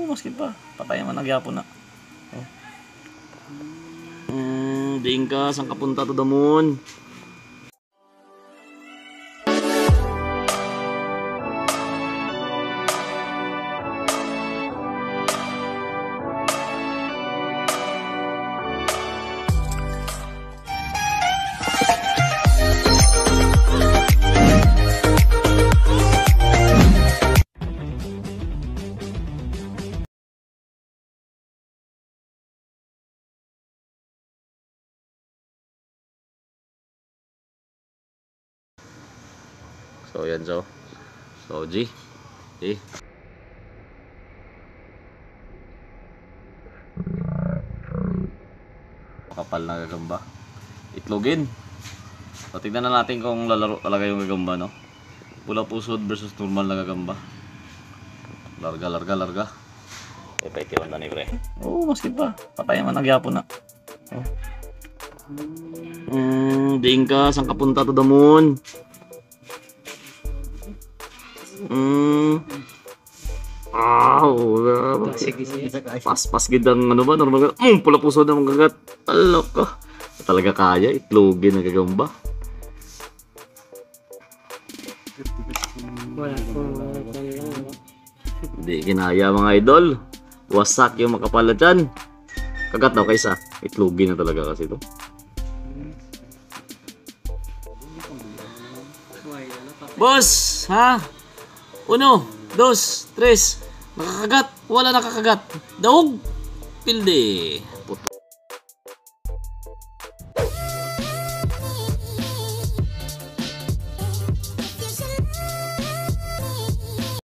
maski pa. Patay man nagyapon na. Diing ka, saan ka punta to the moon? So yan, so G kapal na gagamba, itlogin. So tignan na natin kung lalaro talaga yung gagamba, no? Pula pusod versus normal na gagamba. Larga epektiwan na ni pre. Maski pa, patay man nagyapon na. Diing ka, saan ka punta to the moon? Pas gidang ano ba normal ka. Pula puso na magagat. Alok ka. Talaga kaya itlogin na gagamba. Hindi kinaya mga idol. Wasak yung makapala dyan. Kagat daw kaysa. Itlogin na talaga kasi ito. Boss, ha? 1, 2, 3. Nakakagat. Wala nakakagat. Daog. Pilde. Puto.